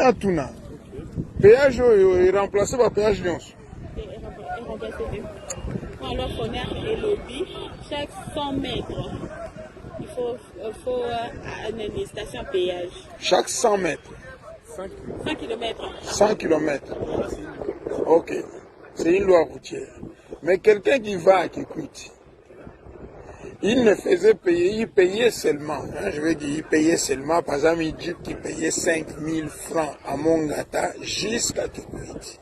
Atuna. Péage est remplacé par péage Lyons. Alors, Foner et lobby, chaque 100 mètres, il faut une station péage. Chaque 100 mètres. 100 km. 100 km. Ok. C'est une loi routière. Mais quelqu'un qui va à Kikwit, il ne faisait payer, il payait seulement, hein, je veux dire, il payait seulement, par exemple, il dit qu'il payait 5000 francs à Mongata jusqu'à Kikwit.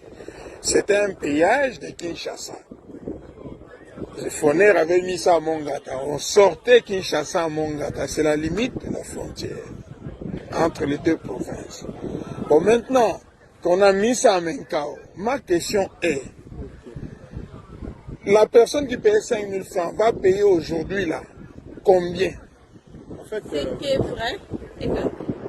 C'était un péage de Kinshasa. Le Foner avait mis ça à Mongata. On sortait Kinshasa à Mongata. C'est la limite de la frontière entre les deux provinces. Bon, maintenant qu'on a mis ça à Menkao, ma question est, la personne qui payait 5000 francs va payer aujourd'hui là combien? En fait, ce qui est vrai, c'est que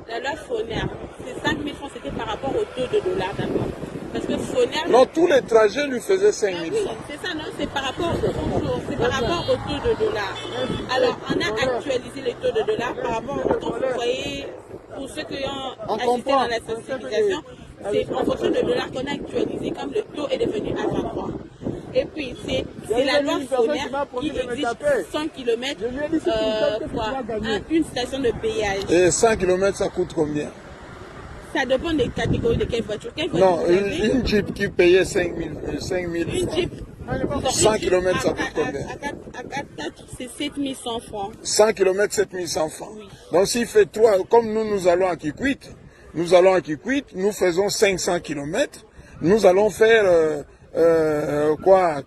la loi Foner, ces 5000 francs, c'était par rapport au taux de dollar d'abord. Parce que Foner... Non, tous les trajets lui faisaient 5000 francs. Oui, c'est ça, non, c'est par rapport au taux de dollar. Alors, on a actualisé les taux de dollar par rapport au taux, vous voyez, pour ceux qui ont assisté dans la sensibilisation, c'est en fonction du dollar qu'on a actualisé, comme le taux est devenu à 23. Et puis, c'est la loi Foner qui exige 100 km une station de péage. Et 100 km, ça coûte combien? Ça dépend des catégories de quelle voiture. Non, une Jeep qui payait 5000 une francs. Jeep, 100 km, ça coûte combien? À 4, c'est 7100 francs. 100 km, 7100 francs. Oui. Donc s'il fait 3, comme nous allons à Kikwit, nous faisons 500 km, nous allons faire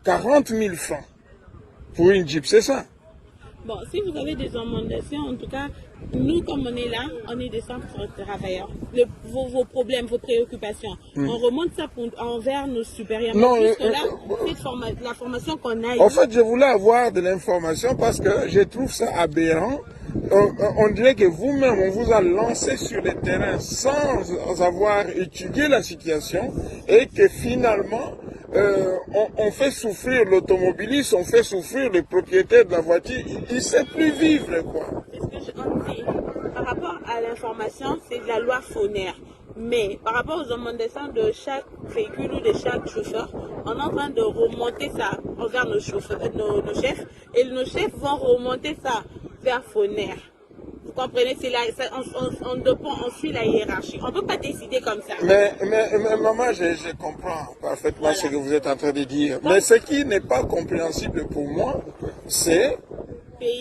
40 000 francs pour une Jeep, c'est ça? Bon, si vous avez des améliorations, en tout cas, nous, comme on est là, on est des centres travailleurs. Vos problèmes, vos préoccupations, on remonte ça envers nos supérieurs. Non, la formation qu'on a en fait, je voulais avoir de l'information parce que je trouve ça aberrant. On dirait que vous-même, on vous a lancé sur le terrain sans avoir étudié la situation et que finalement, on fait souffrir l'automobiliste, on fait souffrir le propriétaire de la voiture. Il ne sait plus vivre, quoi. C'est ce que je dis. Par rapport à l'information, c'est la loi Foner. Mais par rapport aux amendements de chaque véhicule ou de chaque chauffeur, on est en train de remonter ça envers nos chefs. Et nos chefs vont remonter ça vers Foner. Vous comprenez, c'est là, on suit la hiérarchie. On ne peut pas décider comme ça. Mais maman, je comprends parfaitement ce que vous êtes en train de dire. Mais ce qui n'est pas compréhensible pour moi, c'est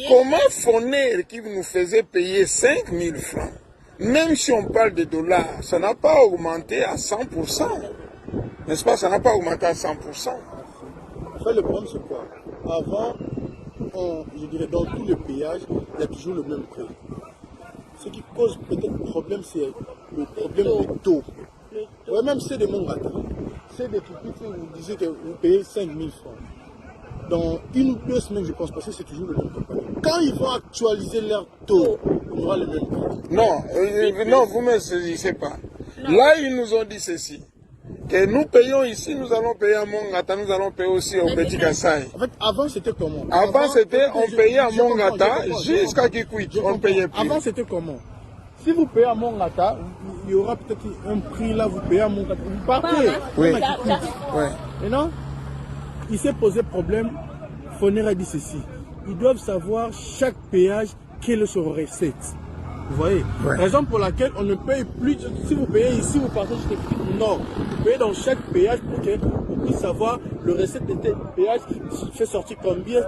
comment Foner qui nous faisait payer 5000 francs, même si on parle de dollars, ça n'a pas augmenté à 100%. N'est-ce pas? Ça n'a pas augmenté à 100%. En fait, le problème, c'est quoi? Avant, je dirais, dans tous les péages, il y a toujours le même prix. Ce qui cause peut-être le problème, c'est le problème du taux. Ouais, même c'est de Mongata. C'est des Kikwit, vous disiez que vous payez 5000 francs. Dans 1 ou 2 semaines, je pense, parce que c'est toujours le même compagnie. Quand ils vont actualiser leur taux, on aura le même prix. Non, vous ne me saisissez pas. Là, ils nous ont dit ceci. Que nous payons ici, nous allons payer à Mongata, nous allons payer aussi au Petit Kassai. En fait, avant, c'était comment? Avant, c'était, on payait à Mongata jusqu'à Kikwit. On payait plus. Avant, c'était comment? Si vous payez à Mongata, il y aura peut-être un prix là, vous payez à Mongata. Vous partez. Oui. Et non? Il s'est posé problème. Foner a dit ceci. Ils doivent savoir chaque péage quelle est son recette. Vous voyez? Ouais. Raison pour laquelle on ne paye plus. Si vous payez ici, vous partez jusqu'à Nord. Vous payez dans chaque péage pour que vous puissiez savoir le recette de tel péage fait sortir combien.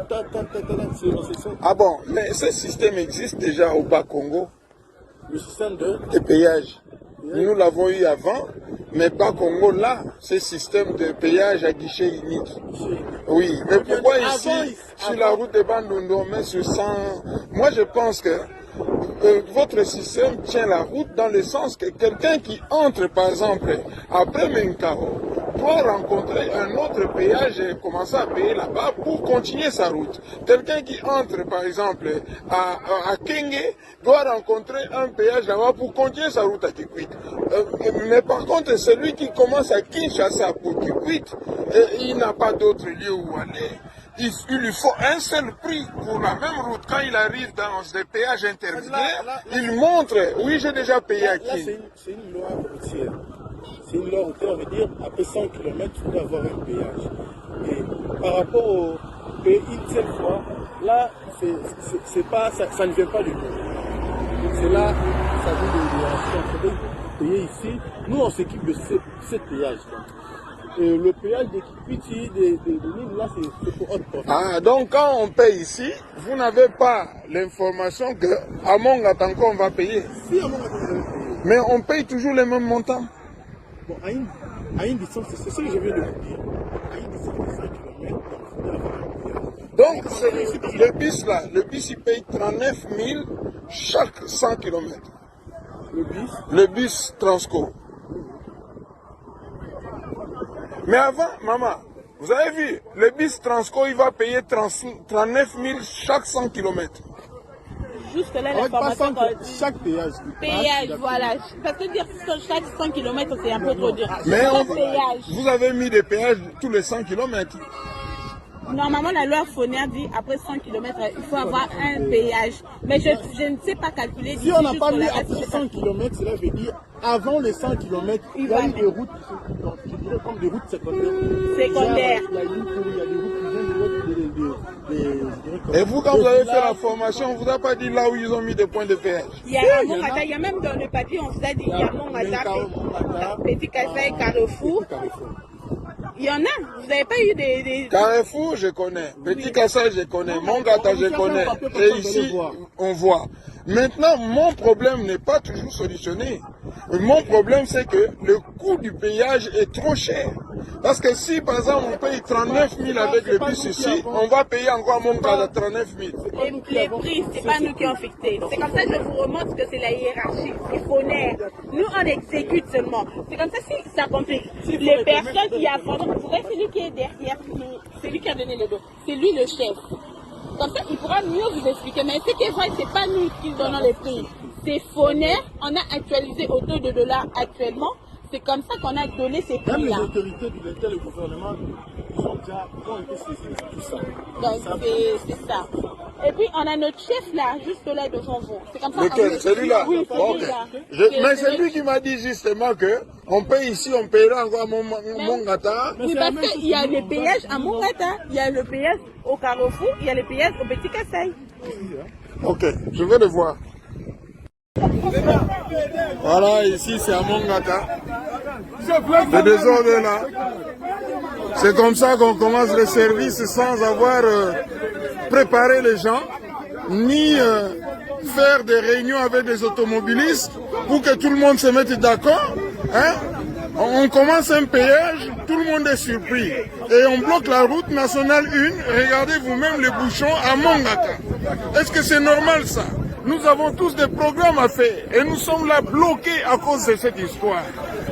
Ah bon, mais ce système existe déjà au Bas-Congo. Le système de péage. Nous l'avons eu avant, mais Bas-Congo là, ce système de péage à guichet unique. Oui, mais pourquoi ici, sur la route de Bandundu, on met sur 100? Moi je pense que votre système tient la route dans le sens que quelqu'un qui entre par exemple après Menkao doit rencontrer un autre péage et commencer à payer là-bas pour continuer sa route. Quelqu'un qui entre par exemple à Kenge doit rencontrer un péage là-bas pour continuer sa route à Kikwit. Mais par contre, celui qui commence à Kinshasa pour Kikwit, il n'a pas d'autre lieu où aller. il lui faut un seul prix pour la même route. Quand il arrive dans des péages intermédiaires, il montre, oui, j'ai déjà payé à qui. C'est une loi routière. C'est une loi routière, on veut dire, après 100 km, il faut avoir un péage. Et par rapport au pays, une seule fois, là, c'est pas, ça ne vient pas du tout. C'est là, ça veut dire payer ici. Nous, on s'équipe de ce péage. Et le péage d'Équipiti, de Nîmes, là, c'est pour autre porte. Ah, donc quand on paye ici, vous n'avez pas l'information qu'à Mongata encore on va payer. Si, à Mongata, on va payer. Mais on paye toujours les mêmes montants. Bon, à une distance, c'est ce que je viens de vous dire. À une distance de 5 km, il faut avoir un péage. Donc, le bus là, le bus il paye 39 000 chaque 100 km. Le bus Transco. Mais avant, maman, vous avez vu, le bus Transco, il va payer 39 000 chaque 100 km. Juste là, l'information chaque péage. Péage, voilà. Parce que dire chaque 100 km, c'est un peu trop dur. Mais vous avez mis des péages tous les 100 km. Normalement, la loi Foner dit après 100 km, il faut avoir un péage. Mais je ne sais pas calculer. Si on n'a pas mis après 100 km, cela veut dire avant les 100 km, il y a eu des routes, je dirais comme des routes secondaires. Il y a des routes Et vous, quand vous avez fait la formation, on ne vous a pas dit là où ils ont mis des points de péage. Il y a Mongata, il y a même dans le papier, on vous a dit il y a Mongata, Petit Kassai, Carrefour. Il y en a, vous n'avez pas eu des... Carrefour, je connais. Petit Kassai, je connais. Mongata, je connais. Et ici, on voit. Maintenant, mon problème n'est pas toujours solutionné. Mon problème, c'est que le coût du payage est trop cher. Parce que si, par exemple, on paye 39 000 avec le bus ici, on va payer encore mon cas de 39 000. Les prix, ce n'est pas nous qui ont fixé. C'est comme ça que je vous remontre que c'est la hiérarchie. Il faut naître. Nous, on exécute seulement. C'est comme ça si ça complique. Les personnes qui affrontent, vous voyez celui qui est derrière nous, c'est lui qui a donné le dos. C'est lui le chef. Comme ça, il pourra mieux vous expliquer. Mais ce qui est vrai, ce n'est pas nous qui donnons les prix. C'est Foner. On a actualisé au taux de dollar actuellement. C'est comme ça qu'on a donné ces prix-là. Même les autorités de l'État et le gouvernement ont été saisis de tout ça. Donc c'est ça. Et puis on a notre chef là, juste là devant vous. C'est comme ça. Lequel? Celui-là? Oui, celui-là. Mais c'est lui qui m'a dit justement que on paye ici, on payera encore à Mongata. Oui, parce qu'il y a le péage à Mongata, il y a le péage au Carrefour, il y a le péage au Petit Kassai. Ok, je vais le voir. Voilà, ici c'est à Mongata. Le désordre là. C'est comme ça qu'on commence le service sans avoir préparé les gens, ni faire des réunions avec des automobilistes pour que tout le monde se mette d'accord. Hein? On commence un péage, tout le monde est surpris. Et on bloque la route nationale 1. Regardez vous-même les bouchons à Mongata. Est-ce que c'est normal ça? Nous avons tous des programmes à faire et nous sommes là bloqués à cause de cette histoire.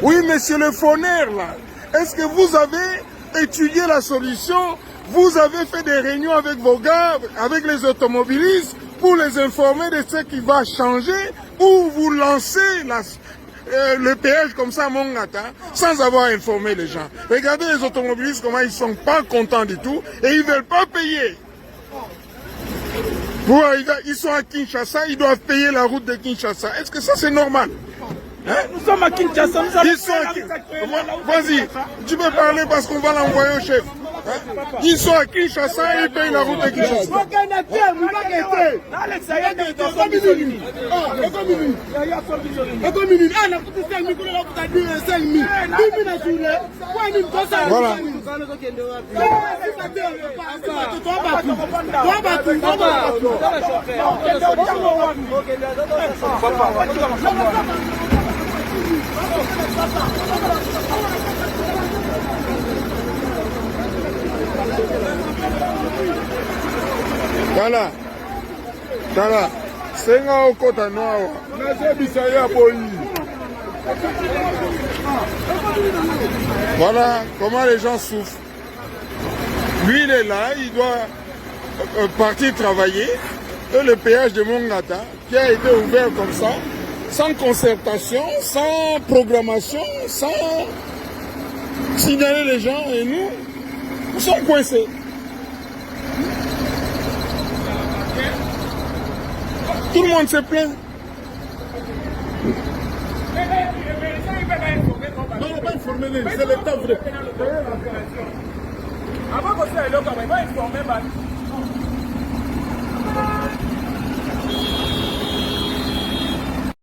Oui, monsieur le Foner, là, est-ce que vous avez étudié la solution? Vous avez fait des réunions avec vos gars, avec les automobilistes, pour les informer de ce qui va changer, ou vous lancez le péage comme ça à Mongata sans avoir informé les gens? Regardez les automobilistes, comment ils ne sont pas contents du tout et ils ne veulent pas payer. Pour arriver, ils sont à Kinshasa, ils doivent payer la route de Kinshasa. Est-ce que ça c'est normal? Hein? Nous sommes à Kinshasa, nous sommes Vas-y, tu peux parler parce qu'on va l'envoyer au chef. Hein? Ils sont à Kinshasa et ils payent la route de Kinshasa. Voilà. Voilà. Voilà. Senga okota noa. Voilà comment les gens souffrent. Lui, il est là, il doit partir travailler. Et le péage de Mongata, qui a été ouvert comme ça, sans concertation, sans programmation, sans signaler les gens, et nous sommes coincés. Tout le monde se plaint. Non, on va pas informer les, c'est l'état vrai. Avant que ça, il va informer.